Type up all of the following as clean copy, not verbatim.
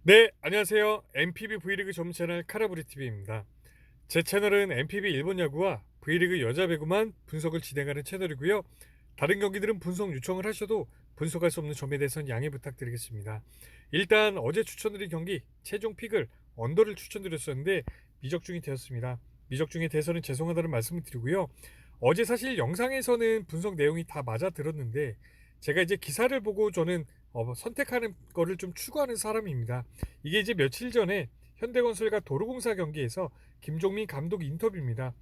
네, 안녕하세요. MPB V리그 전문 채널 카라브리TV입니다. 제 채널은 MPB 일본 야구와 V리그 여자 배구만 분석을 진행하는 채널이고요. 다른 경기들은 분석 요청을 하셔도 분석할 수 없는 점에 대해서는 양해 부탁드리겠습니다. 일단 어제 추천드린 경기 최종 픽을 언더를 추천드렸었는데 미적중이 되었습니다. 미적중에 대해서는 죄송하다는 말씀을 드리고요. 어제 사실 영상에서는 분석 내용이 다 맞아 들었는데 제가 이제 기사를 보고 저는 선택하는 거를 좀 추구하는 사람입니다. 이게 이제 며칠 전에 현대건설과 도로공사 경기에서 김종민 감독 인터뷰입니다.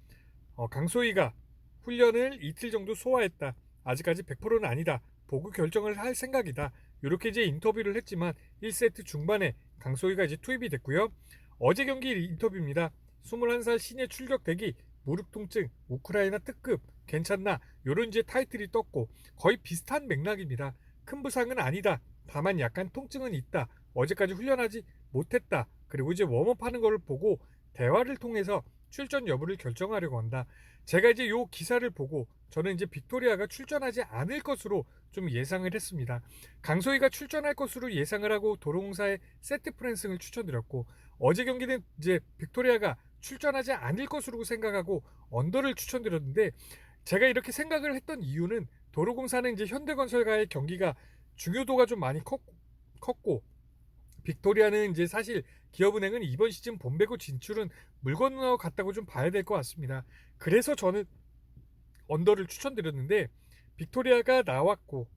강소희가 훈련을 이틀 정도 소화했다. 아직까지 100%는 아니다. 보고 결정을 할 생각이다. 이렇게 이제 인터뷰를 했지만 1세트 중반에 강소희가 이제 투입이 됐고요. 어제 경기 인터뷰입니다. 21살 신예 출격 대기, 무릎 통증, 우크라이나 특급, 괜찮나? 이런 이제 타이틀이 떴고 거의 비슷한 맥락입니다. 큰 부상은 아니다. 다만 약간 통증은 있다. 어제까지 훈련하지 못했다. 그리고 이제 웜업하는 걸 보고 대화를 통해서 출전 여부를 결정하려고 한다. 제가 이제 요 기사를 보고 저는 이제 빅토리아가 출전하지 않을 것으로 좀 예상을 했습니다. 강소희가 출전할 것으로 예상을 하고 도로공사의 세트 프랜승을 추천드렸고 어제 경기는 이제 빅토리아가 출전하지 않을 것으로 생각하고 언더를 추천드렸는데 제가 이렇게 생각을 했던 이유는 도로공사는 이제 현대건설과의 경기가 중요도가 좀 많이 컸고 빅토리아는 이제 사실 기업은행은 이번 시즌 본배구 진출은 물 건너 갔다고 좀 봐야 될 것 같습니다. 그래서 저는 언더를 추천드렸는데 빅토리아가 나왔고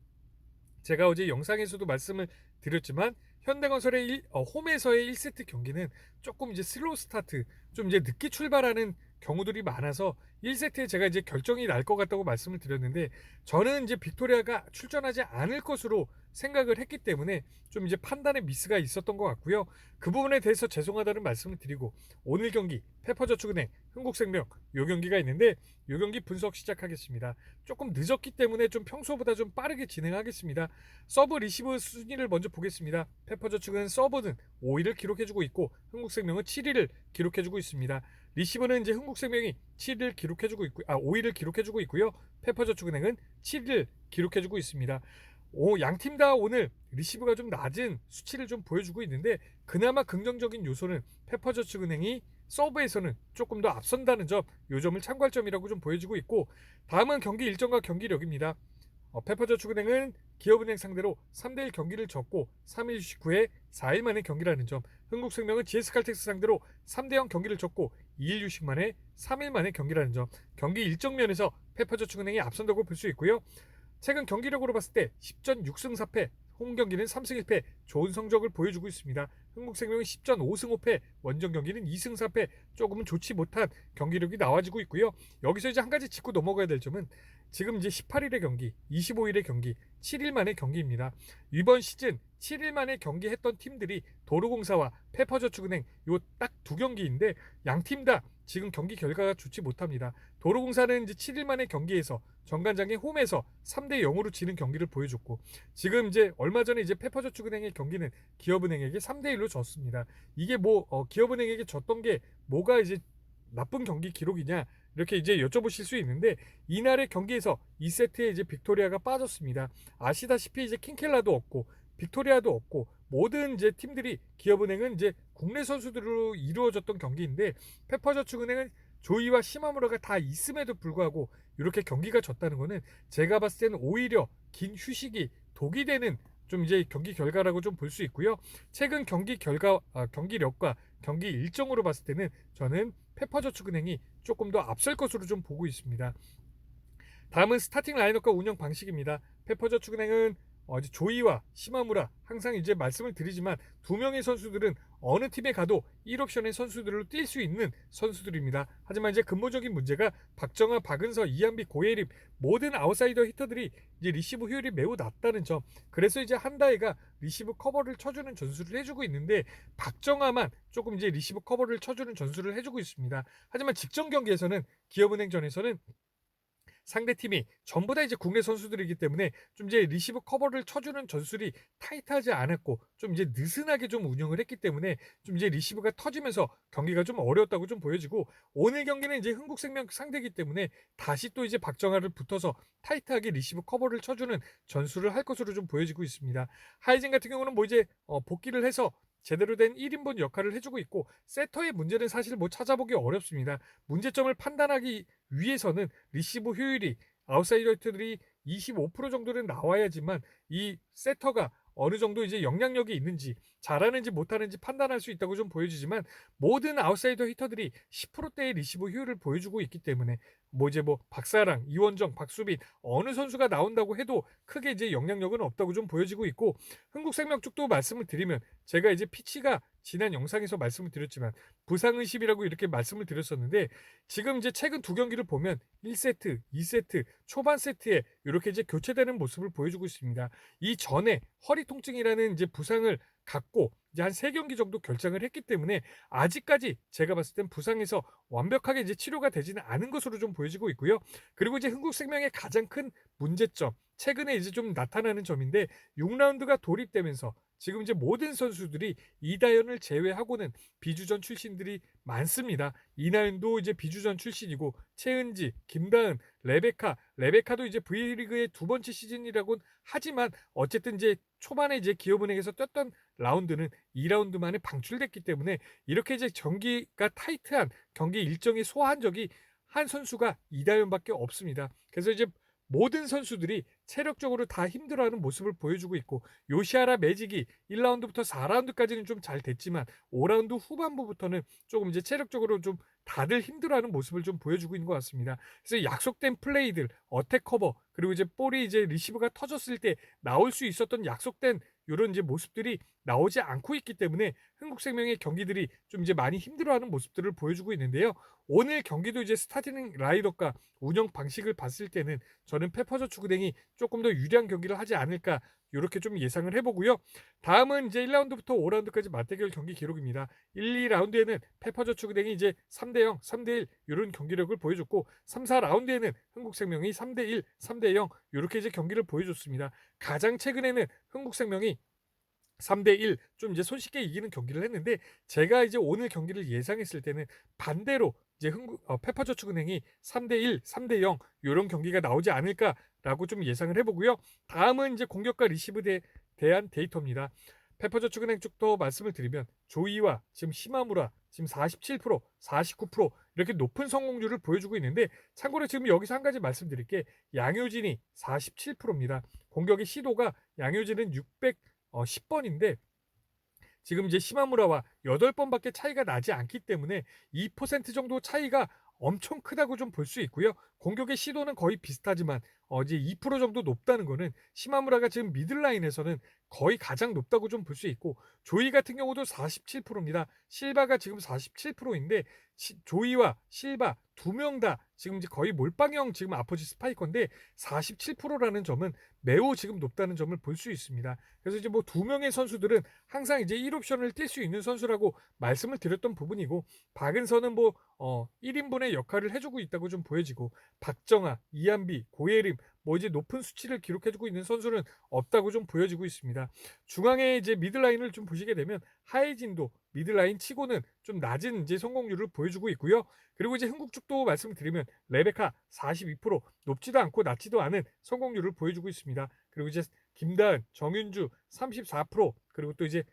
제가 어제 영상에서도 말씀을 드렸지만 현대건설의 홈에서의 1세트 경기는 조금 이제 슬로우 스타트, 좀 이제 늦게 출발하는 경우들이 많아서 1세트에 제가 이제 결정이 날 것 같다고 말씀을 드렸는데 저는 이제 빅토리아가 출전하지 않을 것으로 생각을 했기 때문에 좀 이제 판단에 미스가 있었던 것 같고요. 그 부분에 대해서 죄송하다는 말씀을 드리고 오늘 경기 페퍼저축은행, 흥국생명 요 경기가 있는데 요 경기 분석 시작하겠습니다. 조금 늦었기 때문에 좀 평소보다 좀 빠르게 진행하겠습니다. 서브 리시브 순위를 먼저 보겠습니다. 페퍼저축은 서브는 5위를 기록해주고 있고 흥국생명은 7위를 기록해주고 있습니다. 리시브는 이제 흥국생명이 7위를 기록해주고 있고 5위를 기록해주고 있고요. 페퍼저축은행은 7위를 기록해주고 있습니다. 양팀 다 오늘 리시브가 좀 낮은 수치를 좀 보여주고 있는데 그나마 긍정적인 요소는 페퍼저축은행이 서브에서는 조금 더 앞선다는 점, 요 점을 참관점이라고 좀 보여지고 있고 다음은 경기 일정과 경기력입니다. 페퍼저축은행은 기업은행 상대로 3대1 경기를 졌고 3일 휴식 후에 4일 만에 경기라는 점, 흥국생명은 GS칼텍스 상대로 3대0 경기를 졌고 2일 휴식 만에 3일 만에 경기라는 점, 경기 일정 면에서 페퍼저축은행이 앞선다고 볼 수 있고요. 최근 경기력으로 봤을 때 10전 6승 4패, 홈 경기는 3승 1패 좋은 성적을 보여주고 있습니다. 흥국생명은 10전 5승 5패, 원정 경기는 2승 4패 조금은 좋지 못한 경기력이 나와지고 있고요. 여기서 이제 한 가지 짚고 넘어가야 될 점은 지금 이제 18일의 경기, 25일의 경기, 7일 만의 경기입니다. 이번 시즌 7일 만에 경기했던 팀들이 도로공사와 페퍼저축은행 요 딱 두 경기인데 양 팀 다 지금 경기 결과가 좋지 못합니다. 도로공사는 이제 7일 만에 경기에서 정관장의 홈에서 3대 0으로 지는 경기를 보여줬고 지금 이제 얼마 전에 이제 페퍼저축은행의 경기는 기업은행에게 3대 1로 졌습니다. 이게 뭐 기업은행에게 졌던 게 뭐가 이제 나쁜 경기 기록이냐 이렇게 이제 여쭤보실 수 있는데 이날의 경기에서 2세트에 이제 빅토리아가 빠졌습니다. 아시다시피 이제 킹켈라도 없고 빅토리아도 없고 모든 이제 팀들이 기업은행은 이제 국내 선수들로 이루어졌던 경기인데 페퍼저축은행은 조이와 시마무라가 다 있음에도 불구하고 이렇게 경기가 졌다는 거는 제가 봤을 때는 오히려 긴 휴식이 독이 되는 좀 이제 경기 결과라고 좀 볼 수 있고요. 최근 경기 결과, 경기력과 경기 일정으로 봤을 때는 저는 페퍼저축은행이 조금 더 앞설 것으로 좀 보고 있습니다. 다음은 스타팅 라인업과 운영 방식입니다. 페퍼저축은행은 이제 조이와 시마무라 항상 이제 말씀을 드리지만 두 명의 선수들은 어느 팀에 가도 1옵션의 선수들로 뛸 수 있는 선수들입니다. 하지만 이제 근본적인 문제가 박정아, 박은서, 이한비, 고예림 모든 아웃사이더 히터들이 이제 리시브 효율이 매우 낮다는 점. 그래서 이제 한다이가 리시브 커버를 쳐주는 전술을 해주고 있는데 박정아만 조금 이제 리시브 커버를 쳐주는 전술을 해주고 있습니다. 하지만 직전 경기에서는 기업은행전에서는 상대팀이 전부 다 이제 국내 선수들이기 때문에 좀 이제 리시브 커버를 쳐주는 전술이 타이트하지 않았고 좀 이제 느슨하게 좀 운영을 했기 때문에 좀 이제 리시브가 터지면서 경기가 좀 어려웠다고 좀 보여지고 오늘 경기는 이제 흥국생명 상대이기 때문에 다시 또 이제 박정아를 붙어서 타이트하게 리시브 커버를 쳐주는 전술을 할 것으로 좀 보여지고 있습니다. 하이젠 같은 경우는 뭐 이제 복귀를 해서 제대로 된 1인분 역할을 해주고 있고 세터의 문제는 사실 뭐 찾아보기 어렵습니다. 문제점을 판단하기 위해서는 리시브 효율이 아웃사이더 히터들이 25% 정도는 나와야지만 이 세터가 어느 정도 이제 영향력이 있는지 잘하는지 못하는지 판단할 수 있다고 좀 보여지지만 모든 아웃사이더 히터들이 10%대의 리시브 효율을 보여주고 있기 때문에 뭐 이제 뭐 박사랑, 이원정, 박수빈 어느 선수가 나온다고 해도 크게 이제 영향력은 없다고 좀 보여지고 있고 흥국생명 쪽도 말씀을 드리면 제가 이제 피치가 지난 영상에서 말씀을 드렸지만 부상 의심이라고 이렇게 말씀을 드렸었는데 지금 이제 최근 두 경기를 보면 1세트, 2세트, 초반 세트에 이렇게 이제 교체되는 모습을 보여주고 있습니다. 이 전에 허리 통증이라는 이제 부상을 갖고 이제 한 3경기 정도 결장을 했기 때문에 아직까지 제가 봤을 땐 부상에서 완벽하게 이제 치료가 되지는 않은 것으로 좀 보여지고 있고요. 그리고 이제 흥국생명의 가장 큰 문제점, 최근에 이제 좀 나타나는 점인데 6라운드가 돌입되면서 지금 이제 모든 선수들이 이다현을 제외하고는 비주전 출신들이 많습니다. 이나윤도 이제 비주전 출신이고 최은지, 김다은, 레베카도 이제 V리그의 두 번째 시즌이라고는 하지만 어쨌든 이제 초반에 이제 기업은행에서 떴던 라운드는 2라운드 만에 방출됐기 때문에 이렇게 이제 경기가 타이트한 경기 일정이 소화한 적이 한 선수가 이다현밖에 없습니다. 그래서 이제 모든 선수들이 체력적으로 다 힘들어하는 모습을 보여주고 있고 요시아라 매직이 1라운드부터 4라운드까지는 좀 잘 됐지만 5라운드 후반부부터는 조금 이제 체력적으로 좀 다들 힘들어하는 모습을 좀 보여주고 있는 것 같습니다. 그래서 약속된 플레이들, 어택 커버 그리고 이제 볼이 이제 리시브가 터졌을 때 나올 수 있었던 약속된 이런 이제 모습들이 나오지 않고 있기 때문에 흥국생명의 경기들이 좀 이제 많이 힘들어하는 모습들을 보여주고 있는데요. 오늘 경기도 이제 스타팅 라인업과 운영 방식을 봤을 때는 저는 페퍼저축은행이 조금 더 유리한 경기를 하지 않을까 이렇게 좀 예상을 해보고요. 다음은 이제 1라운드부터 5라운드까지 맞대결 경기 기록입니다. 1, 2라운드에는 페퍼저축은행이 이제 3대0, 3대1 이런 경기력을 보여줬고 3, 4라운드에는 흥국생명이 3대1, 3대0 이렇게 이제 경기를 보여줬습니다. 가장 최근에는 흥국생명이 3대1 좀 이제 손쉽게 이기는 경기를 했는데 제가 이제 오늘 경기를 예상했을 때는 반대로 이제 페퍼저축은행이 3대1, 3대0 이런 경기가 나오지 않을까라고 좀 예상을 해보고요. 다음은 이제 공격과 리시브에 대한 데이터입니다. 페퍼저축은행 쪽도 말씀을 드리면 조이와 지금 시마무라 지금 47%, 49% 이렇게 높은 성공률을 보여주고 있는데 참고로 지금 여기서 한 가지 말씀드릴 게 양효진이 47%입니다. 공격의 시도가 양효진은 10번인데 지금 이제 시마무라와 8번밖에 차이가 나지 않기 때문에 2% 정도 차이가 엄청 크다고 좀 볼 수 있고요. 공격의 시도는 거의 비슷하지만 이제 2% 정도 높다는 거는 시마무라가 지금 미들라인에서는 거의 가장 높다고 좀 볼 수 있고 조이 같은 경우도 47%입니다. 실바가 지금 47%인데 조이와 실바 두 명 다 지금 이제 거의 몰빵형 지금 아포지 스파이커인데 47%라는 점은 매우 지금 높다는 점을 볼 수 있습니다. 그래서 이제 뭐 두 명의 선수들은 항상 이제 1옵션을 뛸 수 있는 선수라고 말씀을 드렸던 부분이고 박은서는 뭐 1인분의 역할을 해주고 있다고 좀 보여지고 박정아, 이한비, 고예림 뭐 이제 높은 수치를 기록해주고 있는 선수는 없다고 좀 보여지고 있습니다. 중앙에 이제 미들라인을 좀 보시게 되면 하이진도 미들라인 치고는 좀 낮은 이제 성공률을 보여주고 있고요. 그리고 이제 흥국 쪽도 말씀드리면 레베카 42% 높지도 않고 낮지도 않은 성공률을 보여주고 있습니다. 그리고 이제 김다은, 정윤주 34% 그리고 또 이제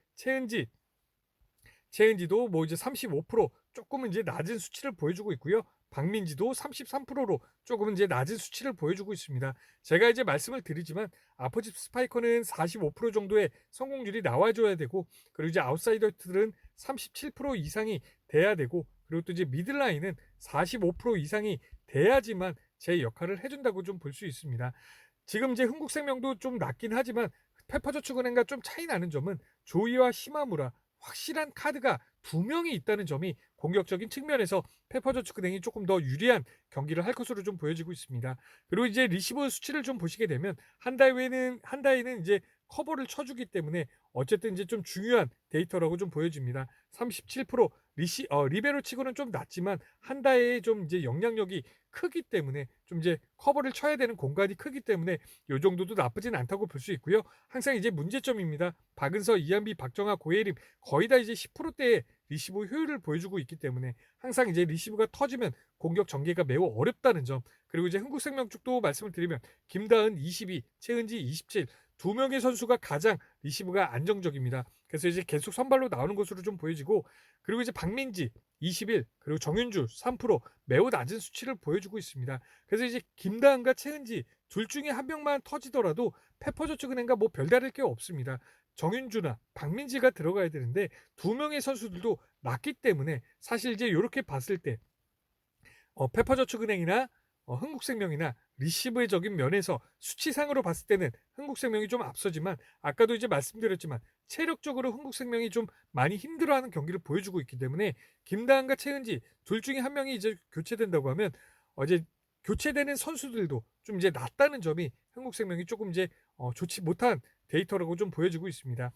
최은지도 뭐 이제 35% 조금은 이제 낮은 수치를 보여주고 있고요. 박민지도 33%로 조금은 이제 낮은 수치를 보여주고 있습니다. 제가 이제 말씀을 드리지만 아포지 스파이커는 45% 정도의 성공률이 나와줘야 되고 그리고 이제 아웃사이더들은 37% 이상이 돼야 되고 그리고 또 이제 미들라인은 45% 이상이 돼야지만 제 역할을 해준다고 좀 볼 수 있습니다. 지금 이제 흥국생명도 좀 낮긴 하지만 페퍼저축은행과 좀 차이 나는 점은 조이와 시마무라 확실한 카드가 두 명이 있다는 점이 공격적인 측면에서 페퍼저축은행이 조금 더 유리한 경기를 할 것으로 좀 보여지고 있습니다. 그리고 이제 리시브 수치를 좀 보시게 되면 한다이는 이제 커버를 쳐주기 때문에 어쨌든 이제 좀 중요한 데이터라고 좀 보여집니다. 37% 리베로 치고는 좀 낮지만 한다이의 좀 이제 영향력이 크기 때문에 좀 이제 커버를 쳐야 되는 공간이 크기 때문에 이 정도도 나쁘진 않다고 볼 수 있고요. 항상 이제 문제점입니다. 박은서, 이한비, 박정아, 고예림 거의 다 이제 10%대의 리시브 효율을 보여주고 있기 때문에 항상 이제 리시브가 터지면 공격 전개가 매우 어렵다는 점 그리고 이제 흥국생명 쪽도 말씀을 드리면 김다은 22, 최은지 27 두 명의 선수가 가장 리시브가 안정적입니다. 그래서 이제 계속 선발로 나오는 것으로 좀 보여지고, 그리고 이제 박민지 21, 그리고 정윤주 3% 매우 낮은 수치를 보여주고 있습니다. 그래서 이제 김다은과 최은지 둘 중에 한 명만 터지더라도 페퍼저축은행과 뭐 별다를 게 없습니다. 정윤주나 박민지가 들어가야 되는데 두 명의 선수들도 낮기 때문에 사실 이제 이렇게 봤을 때 페퍼저축은행이나 흥국생명이나 리시브적인 면에서 수치상으로 봤을 때는 흥국생명이 좀 앞서지만, 아까도 이제 말씀드렸지만 체력적으로 흥국생명이 좀 많이 힘들어하는 경기를 보여주고 있기 때문에 김다은과 최은지 둘 중에 한 명이 이제 교체된다고 하면 이제 교체되는 선수들도 좀 이제 낮다는 점이 흥국생명이 조금 이제 좋지 못한 데이터라고 좀 보여지고 있습니다.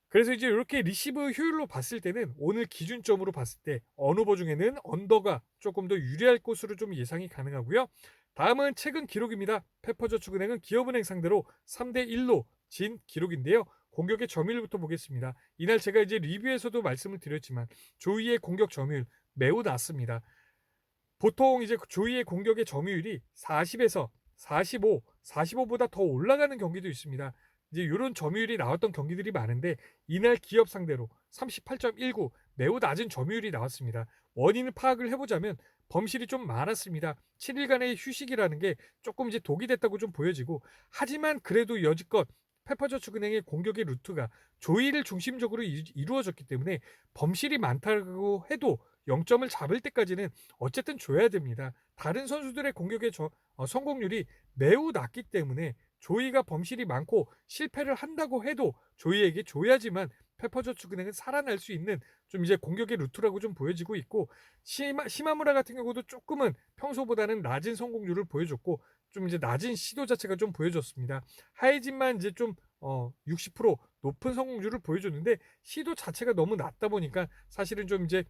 그래서 이제 이렇게 리시브 효율로 봤을 때는 오늘 기준점으로 봤을 때 언오버 중에는 언더가 조금 더 유리할 것으로 좀 예상이 가능하고요. 다음은 최근 기록입니다. 페퍼저축은행은 기업은행 상대로 3대1로 진 기록인데요. 공격의 점유율부터 보겠습니다. 이날 제가 이제 리뷰에서도 말씀을 드렸지만 조이의 공격 점유율 매우 낮습니다. 보통 이제 조이의 공격의 점유율이 40에서 45, 45보다 더 올라가는 경기도 있습니다. 이제 이런 점유율이 나왔던 경기들이 많은데 이날 기업 상대로 38.19 매우 낮은 점유율이 나왔습니다. 원인을 파악을 해보자면 범실이 좀 많았습니다. 7일간의 휴식이라는 게 조금 이제 독이 됐다고 좀 보여지고, 하지만 그래도 여지껏 페퍼저축은행의 공격의 루트가 조이를 중심적으로 이루어졌기 때문에 범실이 많다고 해도 0점을 잡을 때까지는 어쨌든 줘야 됩니다. 다른 선수들의 공격의 성공률이 매우 낮기 때문에 조이가 범실이 많고 실패를 한다고 해도 조이에게 줘야지만 페퍼저축은행은 살아날 수 있는 좀 이제 공격의 루트라고 좀 보여지고 있고, 시마무라 같은 경우도 조금은 평소보다는 낮은 성공률을 보여줬고 좀 이제 낮은 시도 자체가 좀 보여줬습니다. 하이진만 이제 좀 60% 높은 성공률을 보여줬는데 시도 자체가 너무 낮다 보니까 사실은 좀 이제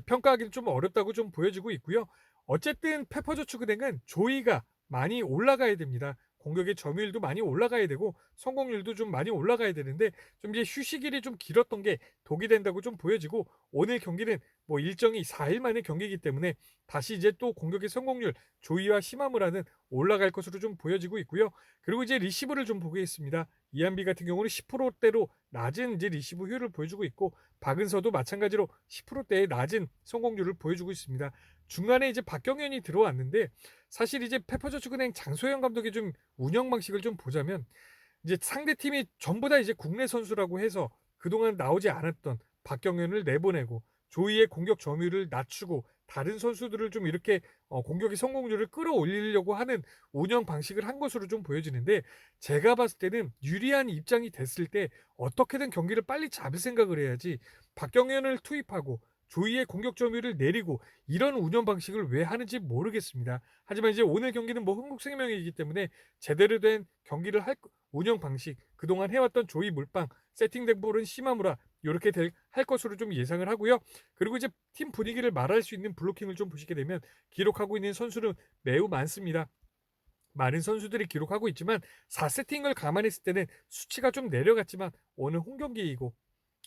평가하기는 좀 어렵다고 좀 보여지고 있고요. 어쨌든 페퍼저축은행은 조이가 많이 올라가야 됩니다. 공격의 점유율도 많이 올라가야 되고 성공률도 좀 많이 올라가야 되는데 좀 이제 휴식일이 좀 길었던 게 독이 된다고 좀 보여지고, 오늘 경기는 뭐 일정이 4일 만의 경기이기 때문에 다시 이제 또 공격의 성공률 조이와 시마무라는 올라갈 것으로 좀 보여지고 있고요. 그리고 이제 리시브를 좀 보겠습니다. 이한비 같은 경우는 10%대로 낮은 이제 리시브 효율을 보여주고 있고, 박은서도 마찬가지로 10%대의 낮은 성공률을 보여주고 있습니다. 중간에 이제 박경현이 들어왔는데 사실 이제 페퍼저축은행 장소영 감독의 좀 운영 방식을 좀 보자면 이제 상대 팀이 전부 다 이제 국내 선수라고 해서 그동안 나오지 않았던 박경현을 내보내고 조이의 공격 점유율을 낮추고 다른 선수들을 좀 이렇게 공격의 성공률을 끌어올리려고 하는 운영 방식을 한 것으로 좀 보여지는데, 제가 봤을 때는 유리한 입장이 됐을 때 어떻게든 경기를 빨리 잡을 생각을 해야지 박경현을 투입하고 조이의 공격 점유율을 내리고 이런 운영 방식을 왜 하는지 모르겠습니다. 하지만 이제 오늘 경기는 뭐 흥국생명이기 때문에 제대로 된 경기를 할 운영 방식, 그동안 해왔던 조이 물방, 세팅된 볼은 시마무라 이렇게 할 것으로 좀 예상을 하고요. 그리고 이제 팀 분위기를 말할 수 있는 블로킹을 좀 보시게 되면 기록하고 있는 선수는 매우 많습니다. 많은 선수들이 기록하고 있지만 4세팅을 감안했을 때는 수치가 좀 내려갔지만 오늘 홈경기이고,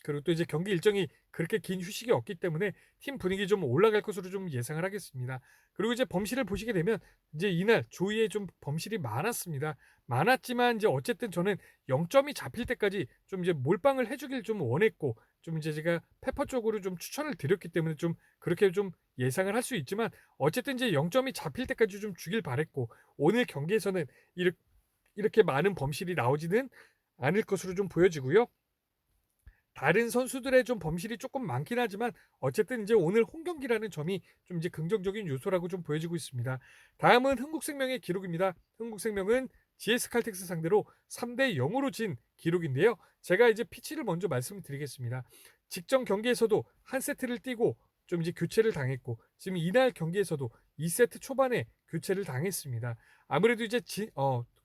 그리고 또 이제 경기 일정이 그렇게 긴 휴식이 없기 때문에 팀 분위기 좀 올라갈 것으로 좀 예상을 하겠습니다. 그리고 이제 범실을 보시게 되면 이제 이날 조이에 좀 범실이 많았습니다. 많았지만 이제 어쨌든 저는 0점이 잡힐 때까지 좀 이제 몰빵을 해주길 좀 원했고, 좀 이제 제가 페퍼 쪽으로 좀 추천을 드렸기 때문에 좀 그렇게 좀 예상을 할 수 있지만 어쨌든 이제 0점이 잡힐 때까지 좀 주길 바랬고, 오늘 경기에서는 이렇게 많은 범실이 나오지는 않을 것으로 좀 보여지고요. 다른 선수들의 좀 범실이 조금 많긴 하지만 어쨌든 이제 오늘 홈경기라는 점이 좀 이제 긍정적인 요소라고 좀 보여지고 있습니다. 다음은 흥국생명의 기록입니다. 흥국생명은 GS칼텍스 상대로 3대0으로 진 기록인데요. 제가 이제 피치를 먼저 말씀을 드리겠습니다. 직전 경기에서도 한 세트를 뛰고 좀 이제 교체를 당했고, 지금 이날 경기에서도 2세트 초반에 교체를 당했습니다. 아무래도 이제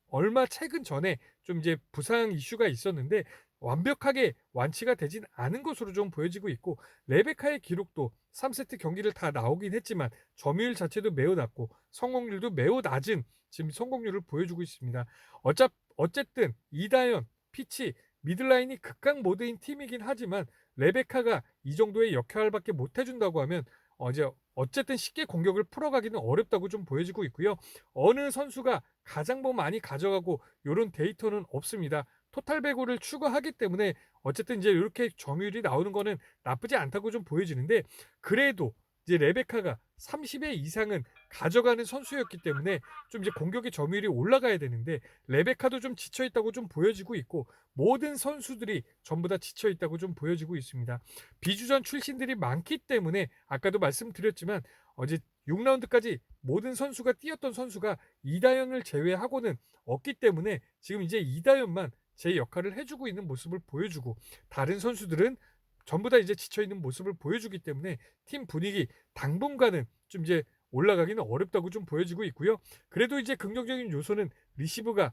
얼마 최근 전에 좀 이제 부상 이슈가 있었는데 완벽하게 완치가 되진 않은 것으로 좀 보여지고 있고, 레베카의 기록도 3세트 경기를 다 나오긴 했지만 점유율 자체도 매우 낮고 성공률도 매우 낮은 지금 성공률을 보여주고 있습니다. 어쨌든 이다현, 피치, 미들라인이 극강 모드인 팀이긴 하지만 레베카가 이 정도의 역할밖에 못 해준다고 하면 이제 어쨌든 쉽게 공격을 풀어가기는 어렵다고 좀 보여지고 있고요. 어느 선수가 가장 뭐 많이 가져가고 요런 데이터는 없습니다. 토탈 배구를 추구하기 때문에 어쨌든 이제 이렇게 점유율이 나오는 거는 나쁘지 않다고 좀 보여지는데, 그래도 이제 레베카가 30회 이상은 가져가는 선수였기 때문에 좀 이제 공격의 점유율이 올라가야 되는데, 레베카도 좀 지쳐 있다고 좀 보여지고 있고, 모든 선수들이 전부 다 지쳐 있다고 좀 보여지고 있습니다. 비주전 출신들이 많기 때문에 아까도 말씀드렸지만 어제 6라운드까지 모든 선수가 뛰었던 선수가 이다현을 제외하고는 없기 때문에 지금 이제 이다현만 제 역할을 해주고 있는 모습을 보여주고, 다른 선수들은 전부 다 이제 지쳐있는 모습을 보여주기 때문에 팀 분위기 당분간은 좀 이제 올라가기는 어렵다고 좀 보여지고 있고요. 그래도 이제 긍정적인 요소는 리시브가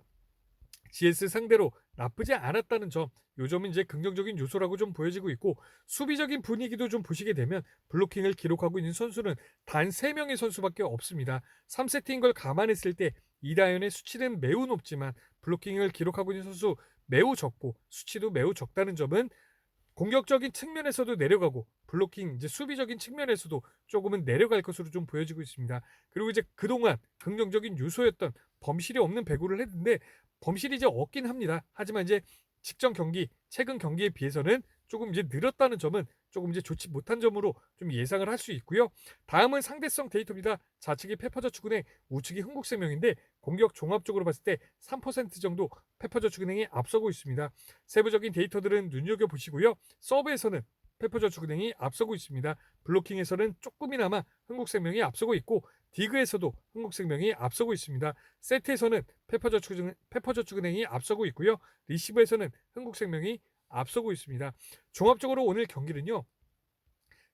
GS 상대로 나쁘지 않았다는 점, 요 점은 이제 긍정적인 요소라고 좀 보여지고 있고, 수비적인 분위기도 좀 보시게 되면 블로킹을 기록하고 있는 선수는 단 3명의 선수밖에 없습니다. 3세트인 걸 감안했을 때 이다현의 수치는 매우 높지만 블로킹을 기록하고 있는 선수 매우 적고 수치도 매우 적다는 점은 공격적인 측면에서도 내려가고 블로킹 이제 수비적인 측면에서도 조금은 내려갈 것으로 좀 보여지고 있습니다. 그리고 이제 그동안 긍정적인 요소였던 범실이 없는 배구를 했는데, 범실이 이제 없긴 합니다. 하지만 이제 직전 경기, 최근 경기에 비해서는 조금 이제 늘었다는 점은 조금 이제 좋지 못한 점으로 좀 예상을 할 수 있고요. 다음은 상대성 데이터입니다. 좌측이 페퍼저축은행, 우측이 흥국생명인데 공격 종합적으로 봤을 때 3% 정도 페퍼저축은행이 앞서고 있습니다. 세부적인 데이터들은 눈여겨보시고요. 서브에서는 페퍼저축은행이 앞서고 있습니다. 블로킹에서는 조금이나마 흥국생명이 앞서고 있고, 디그에서도 흥국생명이 앞서고 있습니다. 세트에서는 페퍼저축은행이 앞서고 있고요. 리시브에서는 흥국생명이 앞서고 있습니다. 종합적으로 오늘 경기는요,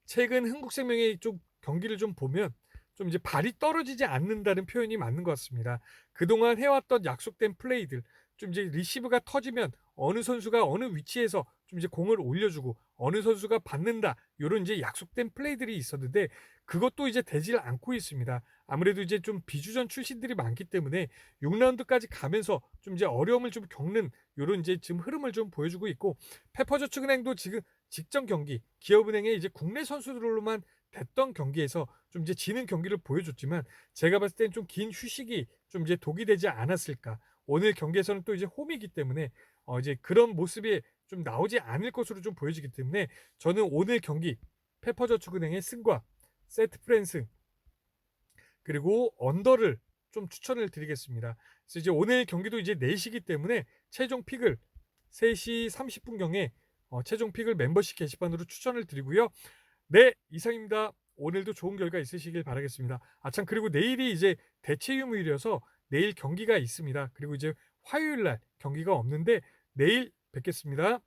최근 흥국생명의 좀 경기를 좀 보면 좀 이제 발이 떨어지지 않는다는 표현이 맞는 것 같습니다. 그동안 해왔던 약속된 플레이들, 좀 이제 리시브가 터지면 어느 선수가 어느 위치에서 좀 이제 공을 올려주고 어느 선수가 받는다, 이런 이제 약속된 플레이들이 있었는데 그것도 이제 되질 않고 있습니다. 아무래도 이제 좀 비주전 출신들이 많기 때문에 6라운드까지 가면서 좀 이제 어려움을 좀 겪는 이런 이제 지금 흐름을 좀 보여주고 있고, 페퍼저축은행도 지금 직전 경기 기업은행의 이제 국내 선수들로만 됐던 경기에서 좀 이제 지는 경기를 보여줬지만, 제가 봤을 땐 좀 긴 휴식이 좀 이제 독이 되지 않았을까. 오늘 경기에서는 또 이제 홈이기 때문에 이제 그런 모습이 좀 나오지 않을 것으로 좀 보여지기 때문에 저는 오늘 경기 페퍼저축은행의 승과 세트 프랜승 그리고 언더를 좀 추천을 드리겠습니다. 그래서 이제 오늘 경기도 이제 4시기 때문에 최종 픽을 3시 30분경에 최종 픽을 멤버십 게시판으로 추천을 드리고요. 네, 이상입니다. 오늘도 좋은 결과 있으시길 바라겠습니다. 참, 그리고 내일이 이제 대체휴무일이어서 내일 경기가 있습니다. 그리고 이제 화요일 날 경기가 없는데 내일 뵙겠습니다.